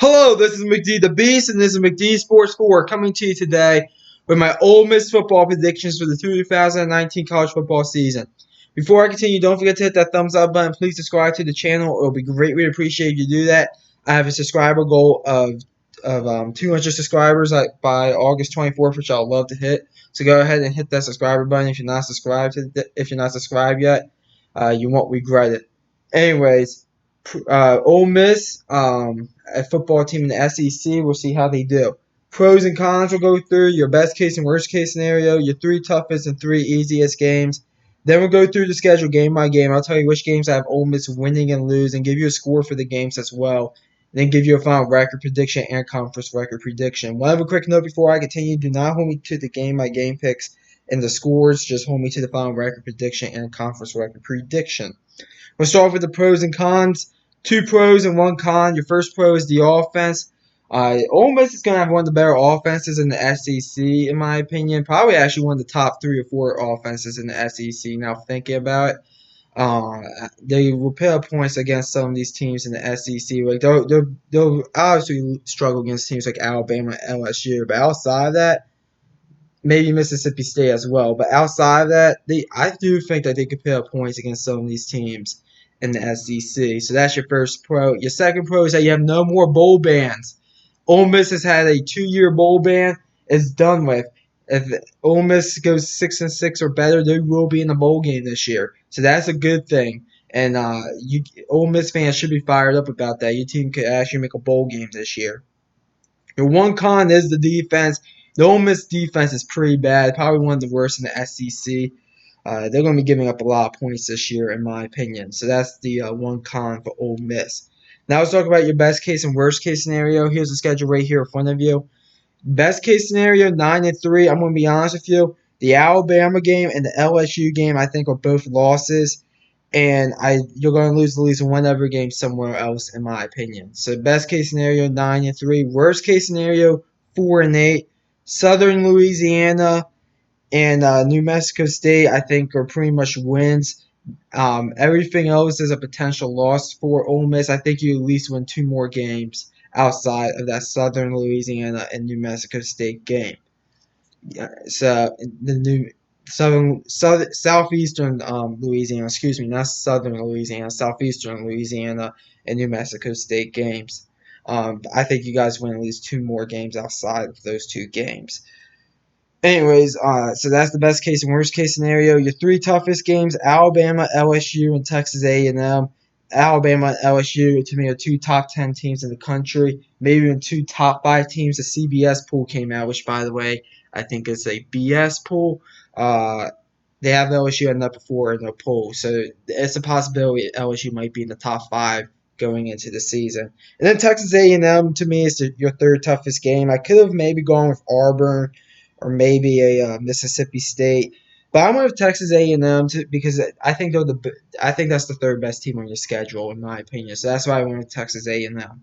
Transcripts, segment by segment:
Hello, this is McD the Beast, and this is McD Sports 4 coming to you today with my Ole Miss football predictions for the 2019 college football season. Before I continue, don't forget to hit that thumbs up button. Please subscribe to the channel. It will be greatly appreciated if you do that. I have a subscriber goal of 200 subscribers by August 24th, which I'd love to hit. So go ahead and hit that subscriber button if you're not subscribed if you're not subscribed yet. You won't regret it. Anyways, Ole Miss, a football team in the SEC. We'll see how they do. Pros and cons will go through your best case and worst case scenario, your three toughest and three easiest games. Then we'll go through the schedule game by game. I'll tell you which games I have Ole Miss winning and losing, give you a score for the games as well, and then give you a final record prediction and conference record prediction. One other quick note before I continue: do not hold me to the game by game picks and the scores. Just hold me to the final record prediction and conference record prediction. We'll start off with the pros and cons. Two pros and one con. Your first pro is the offense. Ole Miss is going to have one of the better offenses in the SEC, in my opinion. Probably actually one of the top 3 or 4 offenses in the SEC. Now thinking about it, they will put up points against some of these teams in the SEC. Like they'll obviously struggle against teams like Alabama and LSU, but outside of that, maybe Mississippi State as well. But outside of that, I do think that they could put up points against some of these teams in the SEC. So that's your first pro. Your second pro is that you have no more bowl bans. Ole Miss has had a 2-year bowl ban. It's done with. If Ole Miss goes 6-6 or better, they will be in the bowl game this year. So that's a good thing. And Ole Miss fans should be fired up about that. Your team could actually make a bowl game this year. Your one con is the defense. The Ole Miss defense is pretty bad, probably one of the worst in the SEC. They're going to be giving up a lot of points this year, in my opinion. So that's the one con for Ole Miss. Now let's talk about your best case and worst case scenario. Here's the schedule right here in front of you. Best case scenario, 9-3. I'm going to be honest with you. The Alabama game and the LSU game, I think, are both losses. And you're going to lose at least one other game somewhere else, in my opinion. So best case scenario, 9-3. Worst case scenario, 4-8. Southern Louisiana and New Mexico State, I think, are pretty much wins. Everything else is a potential loss for Ole Miss. I think you at least win 2 more games outside of that Southern Louisiana and New Mexico State game. Yeah, so the new southeastern Louisiana, excuse me, not Southern Louisiana, southeastern Louisiana and New Mexico State games. I think you guys win at least 2 more games outside of those 2 games. Anyways, so that's the best case and worst case scenario. Your 3 toughest games: Alabama, LSU, and Texas A&M. Alabama and LSU, to me, are 2 top 10 teams in the country. Maybe even 2 top 5 teams. The CBS pool came out, which, by the way, I think is a BS pool. They have LSU at number 4 in the pool, so it's a possibility LSU might be in the top 5 going into the season. And then Texas A&M, to me, is your 3rd toughest game. I could have maybe gone with Auburn or maybe a Mississippi State. But I'm with Texas A&M because I think I think that's the 3rd best team on your schedule, in my opinion. So that's why I went with Texas A&M.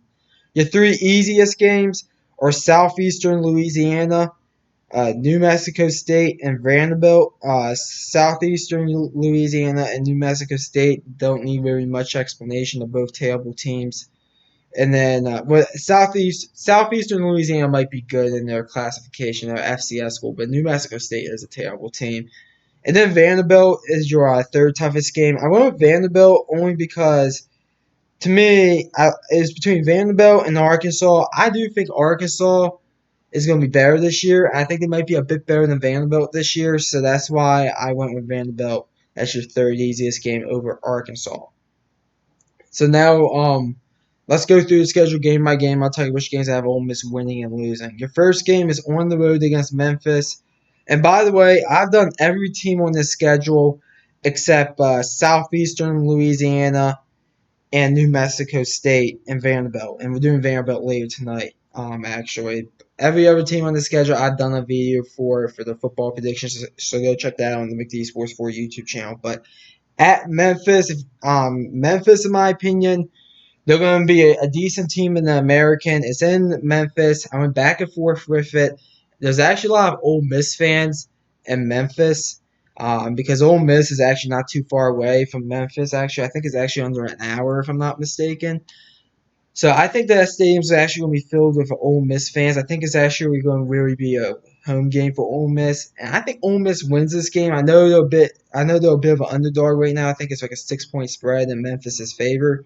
Your 3 easiest games are Southeastern Louisiana, New Mexico State, and Vanderbilt. Southeastern Louisiana and New Mexico State don't need very much explanation. They're both terrible teams. And then, Southeastern Louisiana might be good in their classification, their FCS school, but New Mexico State is a terrible team. And then Vanderbilt is your 3rd toughest game. I went with Vanderbilt only because, to me, it's between Vanderbilt and Arkansas. I do think Arkansas is going to be better this year. I think they might be a bit better than Vanderbilt this year, so that's why I went with Vanderbilt as your 3rd easiest game over Arkansas. So now, let's go through the schedule game by game. I'll tell you which games I have Ole Miss winning and losing. Your first game is on the road against Memphis. And by the way, I've done every team on this schedule except Southeastern Louisiana and New Mexico State and Vanderbilt. And we're doing Vanderbilt later tonight, actually. Every other team on the schedule I've done a video for the football predictions, so go check that out on the McD Sports 4 YouTube channel. But at Memphis, Memphis, in my opinion, they're going to be a decent team in the American. It's in Memphis. I went back and forth with it. There's actually a lot of Ole Miss fans in Memphis because Ole Miss is actually not too far away from Memphis. Actually, I think it's actually under an hour, if I'm not mistaken. So I think that stadium's actually going to be filled with Ole Miss fans. I think it's actually going to really be a home game for Ole Miss, and I think Ole Miss wins this game. I know they're a bit of an underdog right now. I think it's like a 6 point spread in Memphis's favor.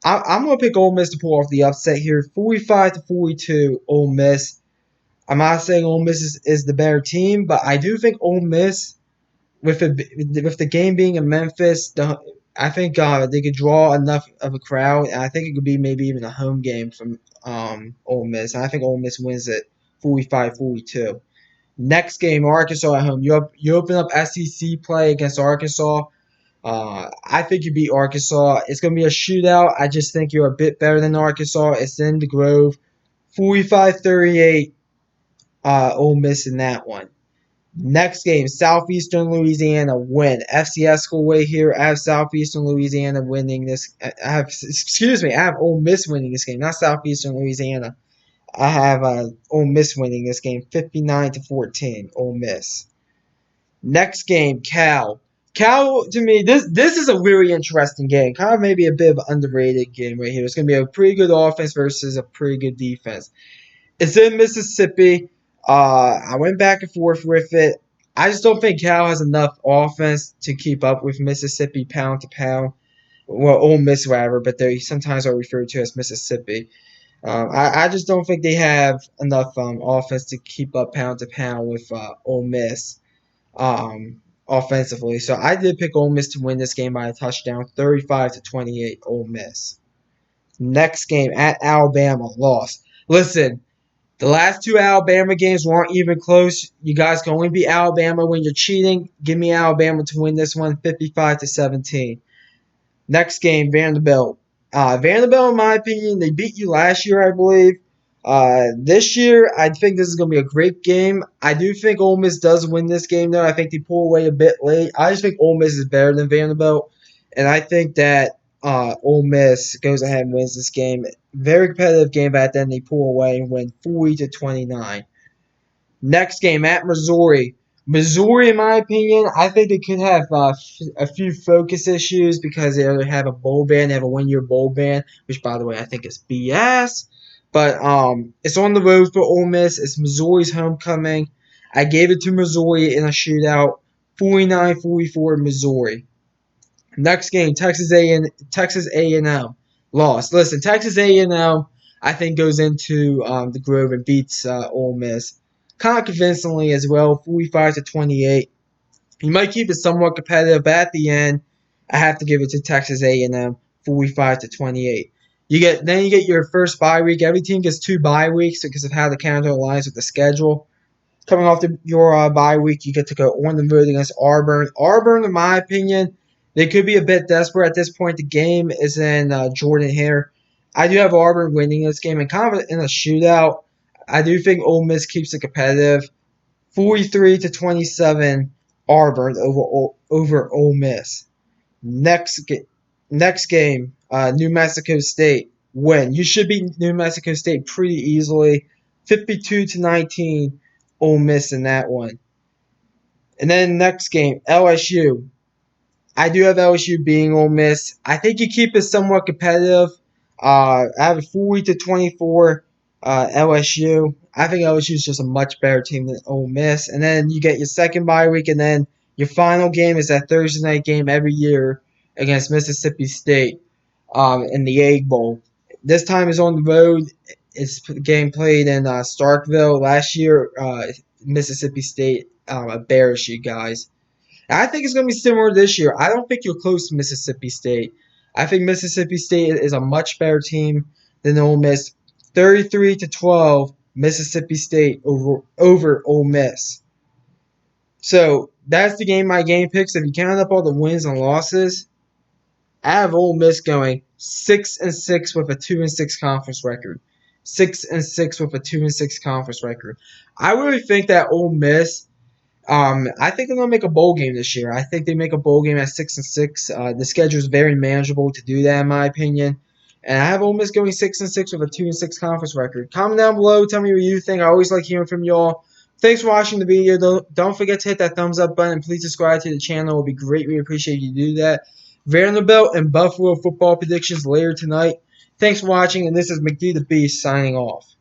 I'm going to pick Ole Miss to pull off the upset here, 45-42. Ole Miss. I'm not saying Ole Miss is the better team, but I do think Ole Miss, with the game being in Memphis, I think they could draw enough of a crowd, and I think it could be maybe even a home game from Ole Miss. And I think Ole Miss wins it 45-42. Next game, Arkansas at home. You open up SEC play against Arkansas. I think you beat Arkansas. It's going to be a shootout. I just think you're a bit better than Arkansas. It's in the Grove. 45-38, Ole Miss in that one. Next game, Southeastern Louisiana win. FCS school way here. I have Southeastern Louisiana winning this. I have Ole Miss winning this game, not Southeastern Louisiana. I have Ole Miss winning this game, 59-14. Ole Miss. Next game, Cal. Cal, to me, this is a really interesting game. Kind of maybe a bit of an underrated game right here. It's going to be a pretty good offense versus a pretty good defense. It's in Mississippi. I went back and forth with it. I just don't think Cal has enough offense to keep up with Mississippi pound to pound. Well, Ole Miss, rather, but they sometimes are referred to as Mississippi. I just don't think they have enough offense to keep up pound to pound with Ole Miss offensively. So I did pick Ole Miss to win this game by a touchdown, 35-28. Ole Miss. Next game at Alabama, lost. Listen, the last two Alabama games weren't even close. You guys can only beat Alabama when you're cheating. Give me Alabama to win this one, 55-17. Next game, Vanderbilt. Vanderbilt, in my opinion, they beat you last year, I believe. This year, I think this is going to be a great game. I do think Ole Miss does win this game, though. I think they pull away a bit late. I just think Ole Miss is better than Vanderbilt, and I think that Ole Miss goes ahead and wins this game. Very competitive game, but then they pull away and win 40-29. Next game at Missouri. Missouri, in my opinion, I think they could have a few focus issues because they have a bowl ban. They have a 1-year bowl ban, which, by the way, I think is BS. But it's on the road for Ole Miss. It's Missouri's homecoming. I gave it to Missouri in a shootout, 49-44 Missouri. Next game, Texas A&M lost. Listen, Texas A&M, I think, goes into the Grove and beats Ole Miss kind of convincingly as well, 45-28. You might keep it somewhat competitive, but at the end, I have to give it to Texas A&M, 45-28. You get your first bye week. Every team gets 2 bye weeks because of how the calendar aligns with the schedule. Coming off your bye week, you get to go on the road against Auburn. Auburn, in my opinion, they could be a bit desperate at this point. The game is in Jordan-Hare. I do have Auburn winning this game and kind of in a shootout. I do think Ole Miss keeps it competitive. 43-27 Auburn over Ole Miss. Next game, New Mexico State win. You should beat New Mexico State pretty easily. 52-19 Ole Miss in that one. And then next game, LSU. I do have LSU being Ole Miss. I think you keep it somewhat competitive. I have 40-24 LSU. I think LSU is just a much better team than Ole Miss. And then you get your second bye week, and then your final game is that Thursday night game every year against Mississippi State in the Egg Bowl. This time is on the road. It's a game played in Starkville. Last year, Mississippi State embarrassed you guys. And I think it's going to be similar this year. I don't think you're close to Mississippi State. I think Mississippi State is a much better team than Ole Miss. 33-12 Mississippi State over Ole Miss. So that's the game. My game picks. If you count up all the wins and losses, I have Ole Miss going 6-6 with a 2-6 conference record. 6-6 with a 2-6 conference record. I really think that Ole Miss. I think they're gonna make a bowl game this year. I think they make a bowl game at 6-6. The schedule is very manageable to do that, in my opinion. And I have Ole Miss going 6-6 with a 2-6 conference record. Comment down below. Tell me what you think. I always like hearing from y'all. Thanks for watching the video. Don't forget to hit that thumbs up button. Please subscribe to the channel. It would be greatly appreciated if you do that. Vanderbilt and Buffalo football predictions later tonight. Thanks for watching, and this is McD the Beast signing off.